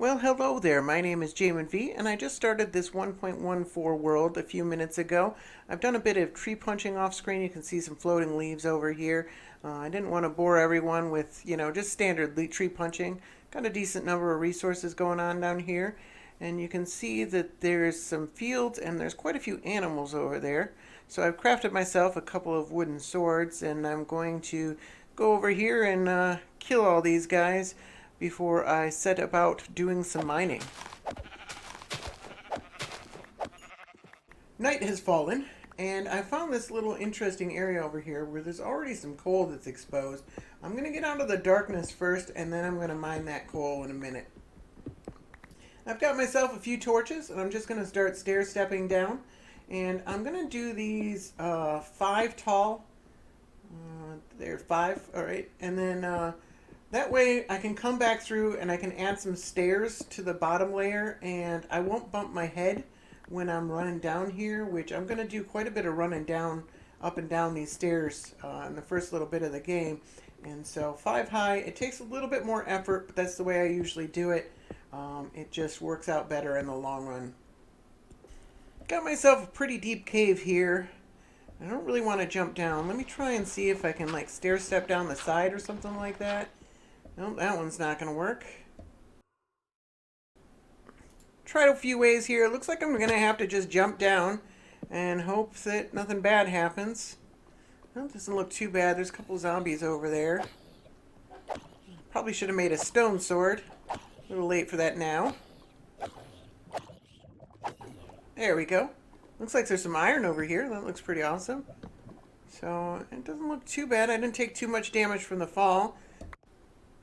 Well, hello there. My name is Jamin V, and I just started this 1.14 world a few minutes ago. I've done a bit of tree punching off screen. You can see some floating leaves over here. I didn't want to bore everyone with, just standard tree punching. Got a decent number of resources going on down here. And you can see that there's some fields and there's quite a few animals over there. So I've crafted myself a couple of wooden swords, and I'm going to go over here and kill all these guys before I set about doing some mining. Night has fallen, and I found this little interesting area over here where there's already some coal that's exposed. I'm going to get out of the darkness first, and then I'm going to mine that coal in a minute. I've got myself a few torches, and I'm just going to start stair-stepping down. And I'm going to do these 5 tall. There, 5, alright. And then that way I can come back through and I can add some stairs to the bottom layer, and I won't bump my head when I'm running down here, which I'm going to do quite a bit of running down, up and down these stairs in the first little bit of the game. And so 5 high, it takes a little bit more effort, but that's the way I usually do it. It just works out better in the long run. Got myself a pretty deep cave here. I don't really want to jump down. Let me try and see if I can like stair step down the side or something like that. Nope, that one's not going to work. Tried a few ways here. It looks like I'm going to have to just jump down and hope that nothing bad happens. Well, it doesn't look too bad. There's a couple zombies over there. Probably should have made a stone sword. A little late for that now. There we go. Looks like there's some iron over here. That looks pretty awesome. So it doesn't look too bad. I didn't take too much damage from the fall.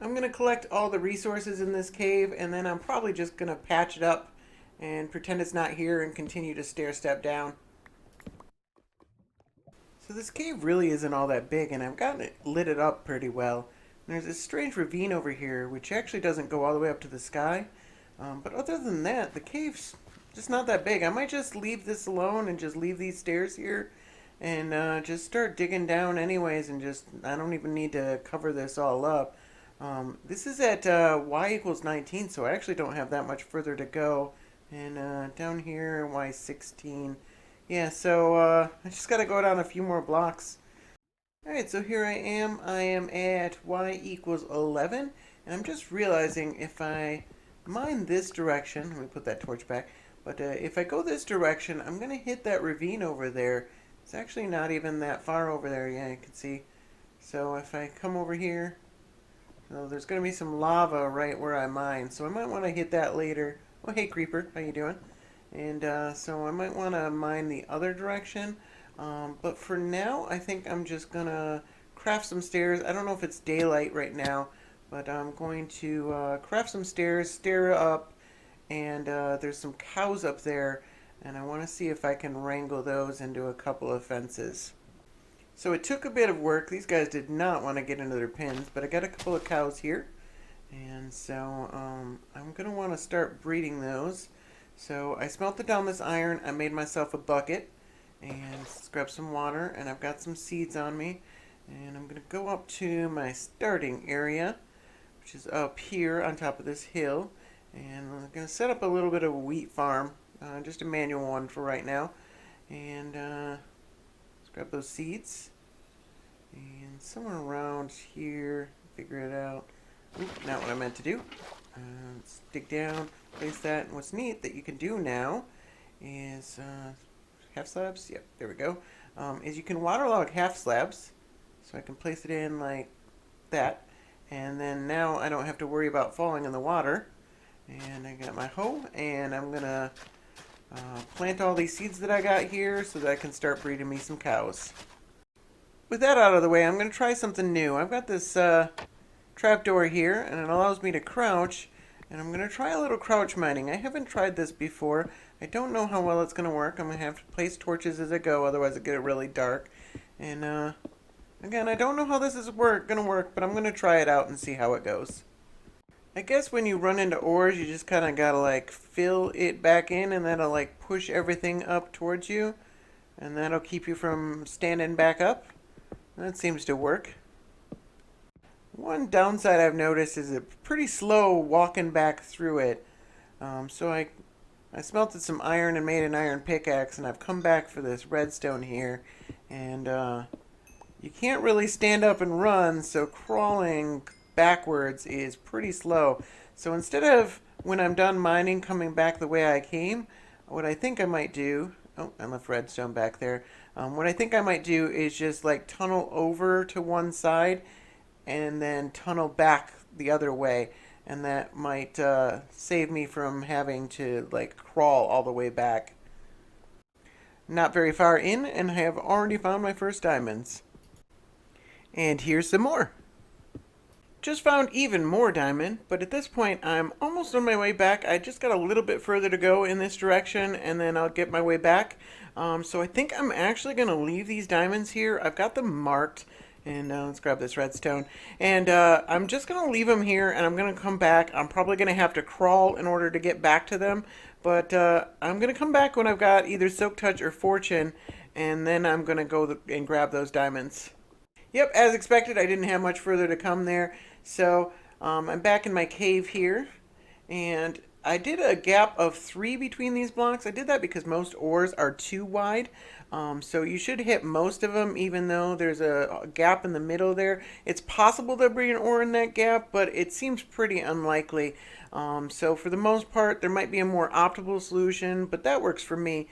I'm going to collect all the resources in this cave, and then I'm probably just going to patch it up and pretend it's not here and continue to stair step down. So this cave really isn't all that big, and I've gotten it lit it up pretty well. And there's this strange ravine over here, which actually doesn't go all the way up to the sky. But other than that, the cave's just not that big. I might just leave this alone and just leave these stairs here and just start digging down anyways, and I don't even need to cover this all up. This is at y equals 19, so I actually don't have that much further to go. And down here, y 16. Yeah, so I just got to go down a few more blocks. Alright, so here I am. I am at y equals 11. And I'm just realizing if I mine this direction, let me put that torch back. But if I go this direction, I'm going to hit that ravine over there. It's actually not even that far over there. Yeah, you can see. So if I come over here, there's going to be some lava right where I mine. So I might want to hit that later. Oh, hey, Creeper. How you doing? And so I might want to mine the other direction. But for now, I think I'm just going to craft some stairs. I don't know if it's daylight right now, but I'm going to craft some stairs, stair up. And there's some cows up there, and I want to see if I can wrangle those into a couple of fences. So it took a bit of work. These guys did not want to get into their pens, but I got a couple of cows here. And so I'm going to want to start breeding those. So I smelted down this iron. I made myself a bucket and grab some water, and I've got some seeds on me. And I'm going to go up to my starting area, which is up here on top of this hill. And I'm going to set up a little bit of a wheat farm, just a manual one for right now. And let's grab those seeds. And somewhere around here, figure it out. Oop, not what I meant to do. Let's dig down, place that. And what's neat that you can do now is half slabs. Yep, there we go. Is you can waterlog half slabs. So I can place it in like that. And then now I don't have to worry about falling in the water. And I got my hoe, and I'm going to plant all these seeds that I got here so that I can start breeding me some cows. With that out of the way, I'm going to try something new. I've got this trapdoor here, and it allows me to crouch, and I'm going to try a little crouch mining. I haven't tried this before. I don't know how well it's going to work. I'm going to have to place torches as I go, otherwise it'll get really dark. And again, I don't know how this is going to work, but I'm going to try it out and see how it goes. I guess when you run into ores, you just kind of got to like fill it back in, and that'll like push everything up towards you, and that'll keep you from standing back up. That seems to work. One downside I've noticed is it's pretty slow walking back through it. So I smelted some iron and made an iron pickaxe, and I've come back for this redstone here. And you can't really stand up and run, so crawling backwards is pretty slow. So instead of, when I'm done mining, coming back the way I came, what I think I might do... Oh, I left redstone back there. What I think I might do is just like tunnel over to one side and then tunnel back the other way. And that might save me from having to like crawl all the way back. Not very far in, and I have already found my first diamonds. And here's some more. Just found even more diamond, but at this point I'm almost on my way back. I just got a little bit further to go in this direction, and then I'll get my way back. So I think I'm actually going to leave these diamonds here. I've got them marked, and let's grab this redstone. And I'm just going to leave them here, and I'm going to come back. I'm probably going to have to crawl in order to get back to them, but I'm going to come back when I've got either Silk Touch or Fortune, and then I'm going to go and grab those diamonds. Yep, as expected, I didn't have much further to come there. So I'm back in my cave here, and I did a gap of 3 between these blocks. I did that because most ores are too wide. So you should hit most of them, even though there's a gap in the middle there. It's possible there'll be an ore in that gap, but it seems pretty unlikely. So for the most part, there might be a more optimal solution, but that works for me.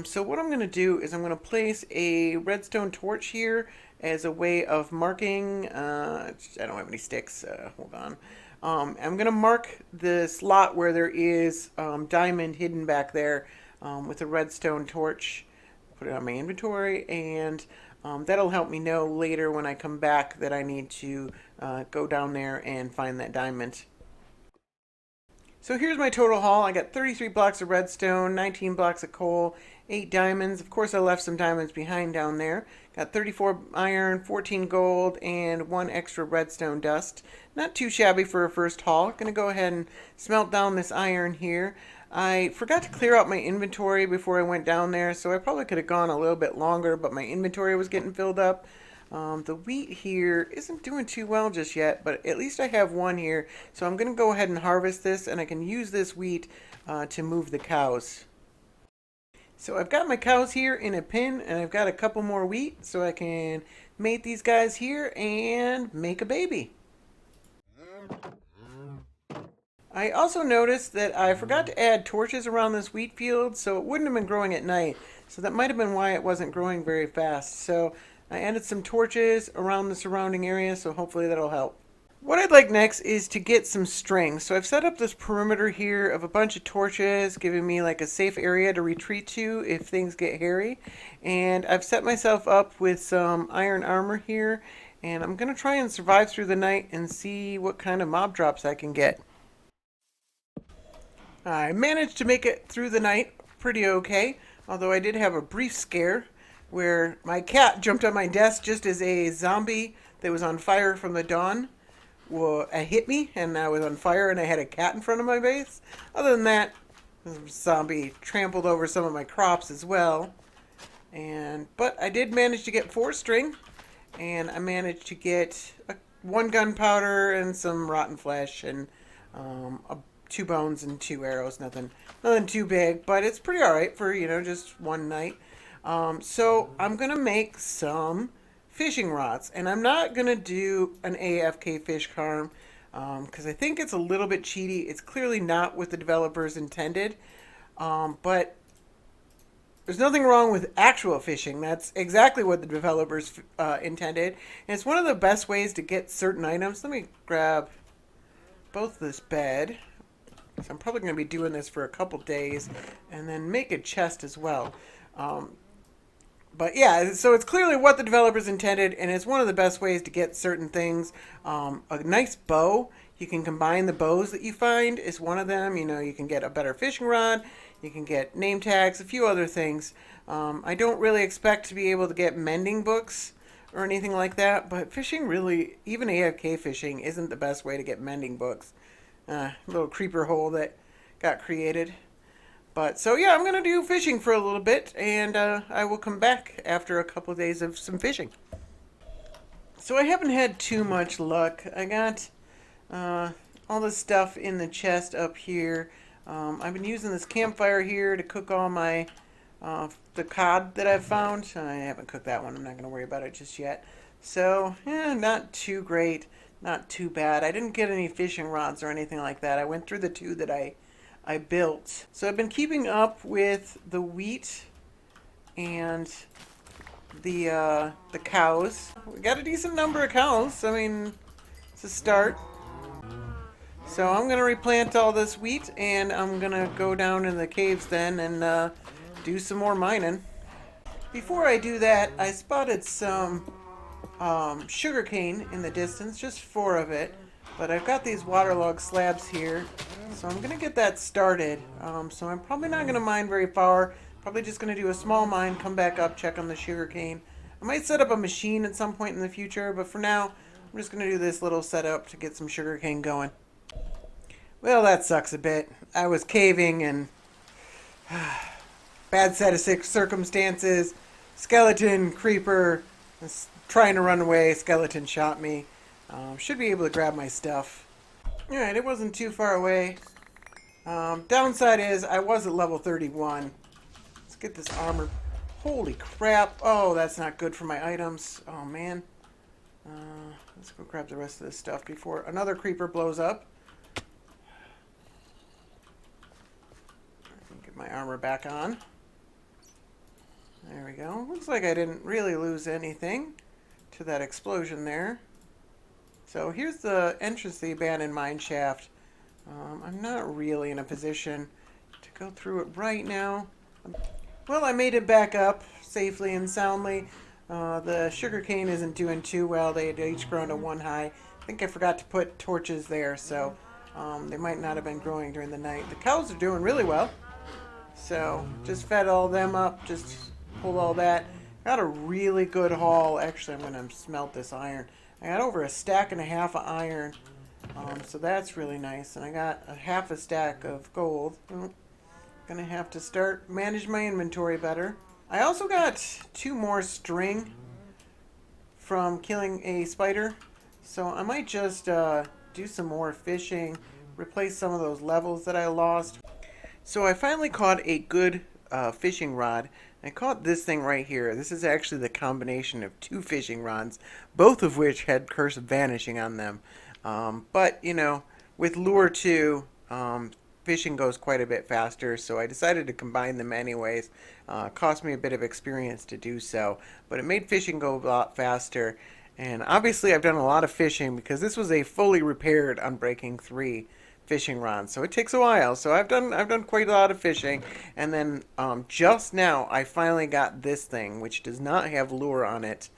So what I'm going to do is I'm going to place a redstone torch here as a way of marking. I don't have any sticks. Hold on. I'm going to mark the slot where there is diamond hidden back there with a redstone torch. Put it on my inventory, and that'll help me know later when I come back that I need to go down there and find that diamond. So here's my total haul. I got 33 blocks of redstone, 19 blocks of coal, 8 diamonds. Of course, I left some diamonds behind down there. Got 34 iron, 14 gold, and 1 extra redstone dust. Not too shabby for a first haul. Gonna go ahead and smelt down this iron here. I forgot to clear out my inventory before I went down there, so I probably could have gone a little bit longer, but my inventory was getting filled up. The wheat here isn't doing too well just yet, but at least I have one here. So I'm going to go ahead and harvest this, and I can use this wheat to move the cows. So I've got my cows here in a pen, and I've got a couple more wheat, so I can mate these guys here and make a baby. I also noticed that I forgot to add torches around this wheat field, so it wouldn't have been growing at night. So that might have been why it wasn't growing very fast. So I added some torches around the surrounding area, so hopefully that'll help. What I'd like next is to get some string. So I've set up this perimeter here of a bunch of torches, giving me like a safe area to retreat to if things get hairy. And I've set myself up with some iron armor here, and I'm going to try and survive through the night and see what kind of mob drops I can get. I managed to make it through the night pretty okay, although I did have a brief scare where my cat jumped on my desk just as a zombie that was on fire from the dawn hit me, and I was on fire and I had a cat in front of my face. Other than that, the zombie trampled over some of my crops as well. But I did manage to get 4 string, and I managed to get 1 gunpowder and some rotten flesh and 2 bones and 2 arrows. Nothing too big, but it's pretty alright for, just one night. So I'm going to make some fishing rods, and I'm not going to do an AFK fish farm because I think it's a little bit cheaty. It's clearly not what the developers intended, but there's nothing wrong with actual fishing. That's exactly what the developers intended, and it's one of the best ways to get certain items. Let me grab both this bed. So I'm probably going to be doing this for a couple days, and then make a chest as well. But yeah, so it's clearly what the developers intended, and it's one of the best ways to get certain things. A nice bow, you can combine the bows that you find is one of them. You can get a better fishing rod, you can get name tags, a few other things. I don't really expect to be able to get mending books or anything like that, but fishing really, even AFK fishing, isn't the best way to get mending books. Little creeper hole that got created. But so yeah, I'm going to do fishing for a little bit, and I will come back after a couple of days of some fishing. So I haven't had too much luck. I got all this stuff in the chest up here. I've been using this campfire here to cook all my the cod that I've found. I haven't cooked that one. I'm not going to worry about it just yet. So, not too great, not too bad. I didn't get any fishing rods or anything like that. I went through the two that I built. So I've been keeping up with the wheat and the cows. We got a decent number of cows. I mean, it's a start. So I'm going to replant all this wheat, and I'm going to go down in the caves then and do some more mining. Before I do that, I spotted some sugarcane in the distance, just 4 of it. But I've got these waterlogged slabs here, so I'm going to get that started. So I'm probably not going to mine very far. Probably just going to do a small mine, come back up, check on the sugarcane. I might set up a machine at some point in the future, but for now, I'm just going to do this little setup to get some sugarcane going. Well, that sucks a bit. I was caving and bad set of circumstances. Skeleton, creeper, was trying to run away. Skeleton shot me. Should be able to grab my stuff. Alright, it wasn't too far away. Downside is I was at level 31. Let's get this armor. Holy crap. Oh, that's not good for my items. Oh, man. Let's go grab the rest of this stuff before another creeper blows up. Get my armor back on. There we go. Looks like I didn't really lose anything to that explosion there. So here's the entrance to the abandoned mine shaft. I'm not really in a position to go through it right now. Well, I made it back up safely and soundly. The sugarcane isn't doing too well. They had each grown to 1 high. I think I forgot to put torches there, so they might not have been growing during the night. The cows are doing really well. So just fed all them up, just pulled all that. Got a really good haul. Actually, I'm going to smelt this iron. I got over 1.5 stacks of iron, so that's really nice. And I got a 1/2 stack of gold. Gonna have to start manage my inventory better. I also got 2 more string from killing a spider, so I might just do some more fishing, replace some of those levels that I lost. So I finally caught a good fishing rod. I caught this thing right here. This is actually the combination of 2 fishing rods, both of which had Curse of Vanishing on them. But, you know, with Lure 2, fishing goes quite a bit faster, so I decided to combine them anyways. Cost me a bit of experience to do so, but it made fishing go a lot faster. And obviously I've done a lot of fishing because this was a fully repaired Unbreaking 3 fishing rod, so it takes a while. So I've done quite a lot of fishing, and then just now I finally got this thing, which does not have lure on it.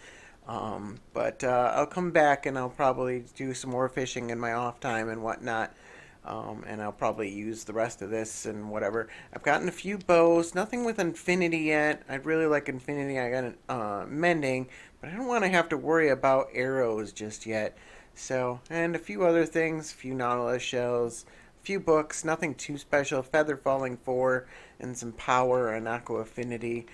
But I'll come back and I'll probably do some more fishing in my off time and whatnot. And I'll probably use the rest of this and whatever. I've gotten a few bows, nothing with infinity yet. I'd really like infinity. I got mending, but I don't want to have to worry about arrows just yet. So, and a few other things, a few Nautilus shells, a few books, nothing too special. Feather Falling 4 and some power and aqua affinity.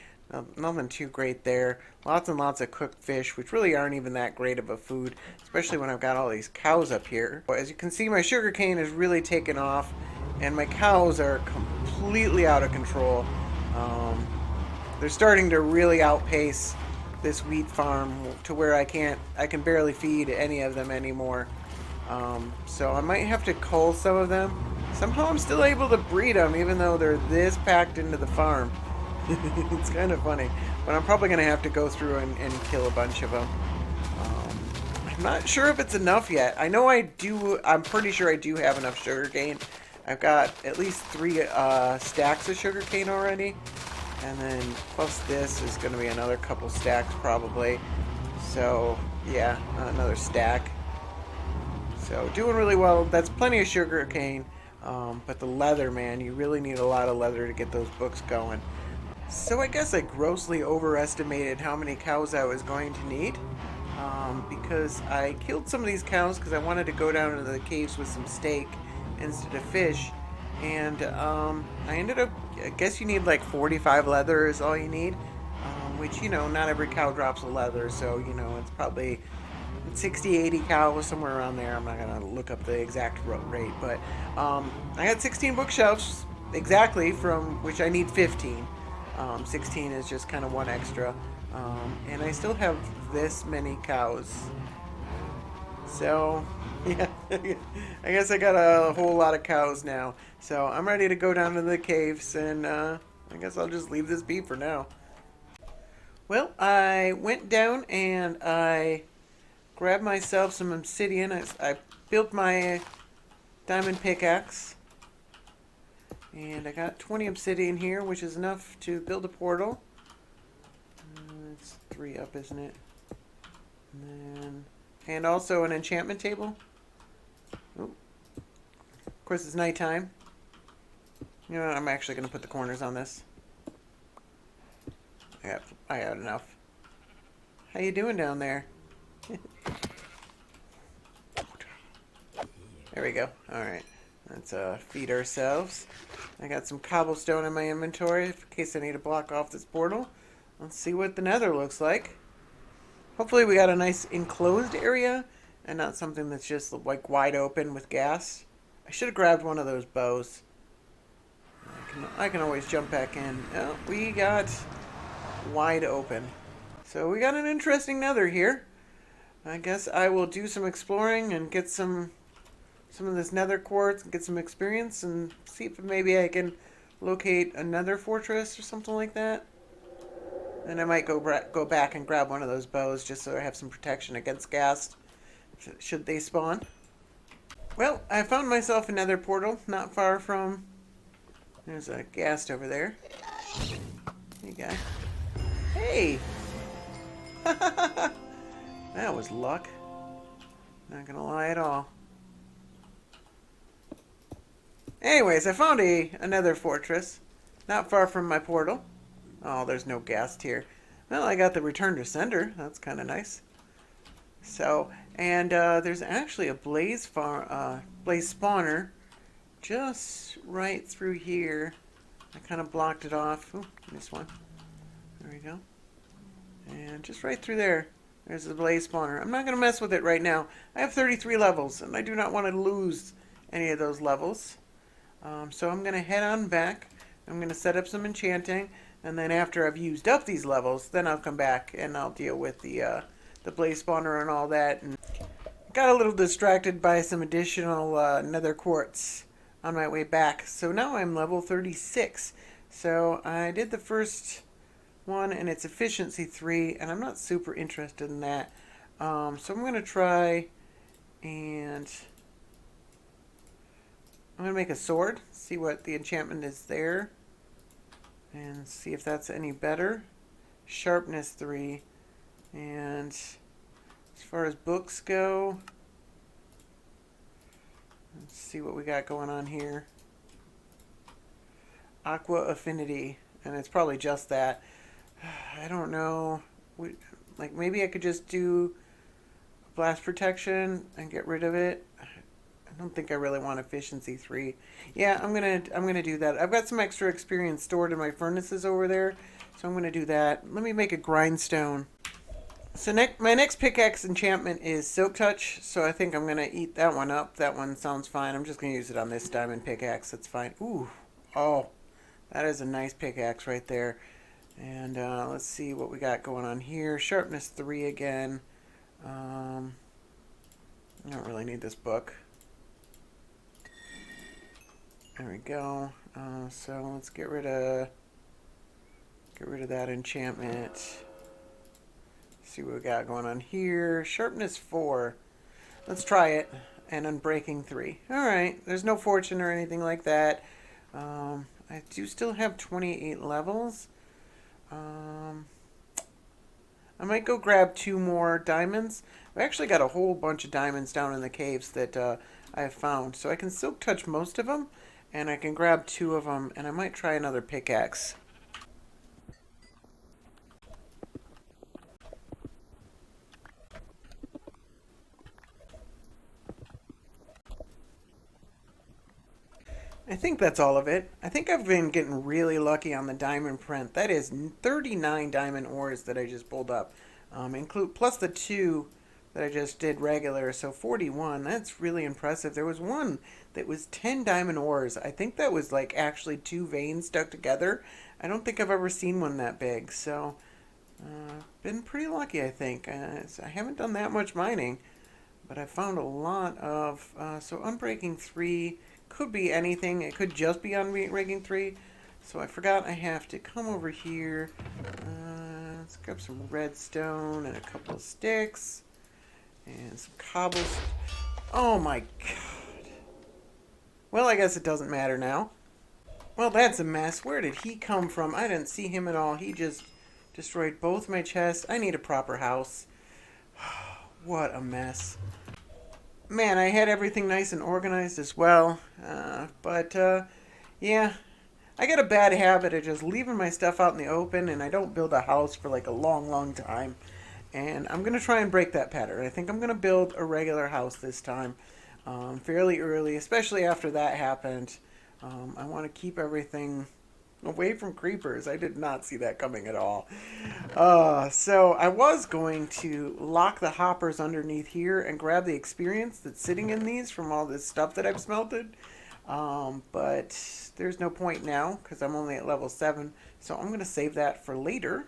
Nothing too great there. Lots and lots of cooked fish, which really aren't even that great of a food, especially when I've got all these cows up here. As you can see, my sugarcane has really taken off, and my cows are completely out of control. They're starting to really outpace this wheat farm to where I can barely feed any of them anymore. So I might have to cull some of them. Somehow I'm still able to breed them, even though they're this packed into the farm. It's kind of funny, but I'm probably going to have to go through and kill a bunch of them. I'm not sure if it's enough yet. I know I do. I'm pretty sure I do have enough sugarcane. I've got at least 3 stacks of sugarcane already, and then plus this is going to be another couple stacks probably. So yeah, another stack. So doing really well. That's plenty of sugarcane, but the leather, man, you really need a lot of leather to get those books going. So I guess I grossly overestimated how many cows I was going to need, because I killed some of these cows because I wanted to go down into the caves with some steak instead of fish, and I ended up, I guess you need like 45 leather is all you need, which, you know, not every cow drops a leather, so, you know, it's probably 60, 80 cows, somewhere around there. I'm not going to look up the exact rate, but I got 16 bookshelves exactly, from which I need 15. 16 is just kind of one extra. And I still have this many cows. So, yeah, I guess I got a whole lot of cows now. So I'm ready to go down to the caves, and I guess I'll just leave this be for now. Well, I went down and I grabbed myself some obsidian. I built my diamond pickaxe. And I got 20 obsidian here, which is enough to build a portal. It's 3 up, isn't it? And also an enchantment table. Oh. Of course, it's nighttime. You know what? I'm actually going to put the corners on this. I got enough. How you doing down there? There we go. Alright. Let's feed ourselves. I got some cobblestone in my inventory in case I need to block off this portal. Let's see what the nether looks like. Hopefully we got a nice enclosed area and not something that's just like wide open with gas. I should have grabbed one of those bows. I can always jump back in. Oh, we got wide open. So we got an interesting nether here. I guess I will do some exploring and get some of this nether quartz and get some experience and see if maybe I can locate another fortress or something like that. And I might go back and grab one of those bows just so I have some protection against ghast should they spawn. Well, I found myself another portal not far from... There's a ghast over there. Hey, guy. Hey! That was luck. Not gonna lie at all. Anyways, I found another fortress not far from my portal. Oh, there's no ghast here. Well, I got the return to sender. That's kind of nice. So, and there's actually a blaze spawner just right through here. I kind of blocked it off. Ooh, this one. There we go. And just right through there, there's the blaze spawner. I'm not going to mess with it right now. I have 33 levels, and I do not want to lose any of those levels. So I'm going to head on back. I'm going to set up some enchanting, and then after I've used up these levels, then I'll come back and I'll deal with the blaze spawner and all that. And got a little distracted by some additional nether quartz on my way back. So now I'm level 36. So I did the first one, and it's efficiency 3, and I'm not super interested in that. So I'm going to try and... I'm going to make a sword, see what the enchantment is there, and see if that's any better. Sharpness 3, and as far as books go, let's see what we got going on here. Aqua Affinity, and it's probably just that. I don't know. Like maybe I could just do blast protection and get rid of it. I don't think I really want efficiency 3. Yeah, I'm gonna do that. I've got some extra experience stored in my furnaces over there, so I'm gonna do that. Let me make a grindstone. So my next pickaxe enchantment is Silk Touch, so I think I'm gonna eat that one up. That one sounds fine. I'm just gonna use it on this diamond pickaxe. That's fine. Ooh, oh, that is a nice pickaxe right there. And let's see what we got going on here. Sharpness 3 again. I don't really need this book. There we go. So let's get rid of that enchantment. See what we got going on here. Sharpness 4. Let's try it. And Unbreaking 3. Alright. There's no fortune or anything like that. I do still have 28 levels. I might go grab 2 more diamonds. I've actually got a whole bunch of diamonds down in the caves that I have found. So I can Silk Touch most of them. And I can grab 2 of them. And I might try another pickaxe. I think that's all of it. I think I've been getting really lucky on the diamond print. That is 39 diamond ores that I just pulled up. Plus the 2 that I just did regular. So 41, that's really impressive. There was one that was 10 diamond ores. I think that was like actually two veins stuck together. I don't think I've ever seen one that big. So been pretty lucky, I think. I haven't done that much mining, but I found a lot of, so Unbreaking 3 could be anything. It could just be Unbreaking 3. So I forgot I have to come over here. Let's grab some redstone and a couple of sticks. And some cobbles. Oh my god. Well, I guess it doesn't matter now. Well, that's a mess. Where did he come from? I didn't see him at all. He just destroyed both my chests. I need a proper house. What a mess. Man, I had everything nice and organized as well. Yeah. I got a bad habit of just leaving my stuff out in the open, and I don't build a house for like a long, long time. And I'm going to try and break that pattern. I think I'm going to build a regular house this time, fairly early, especially after that happened. I want to keep everything away from creepers. I did not see that coming at all. So I was going to lock the hoppers underneath here and grab the experience that's sitting in these from all this stuff that I've smelted. But there's no point now because I'm only at level 7. So I'm going to save that for later.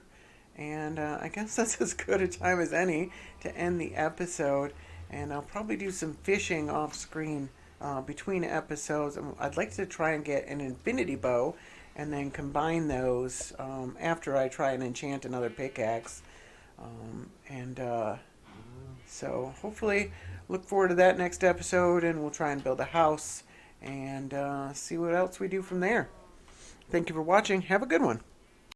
And I guess that's as good a time as any to end the episode. And I'll probably do some fishing off screen between episodes. I'd like to try and get an infinity bow and then combine those after I try and enchant another pickaxe. So hopefully look forward to that next episode, and we'll try and build a house and see what else we do from there. Thank you for watching. Have a good one.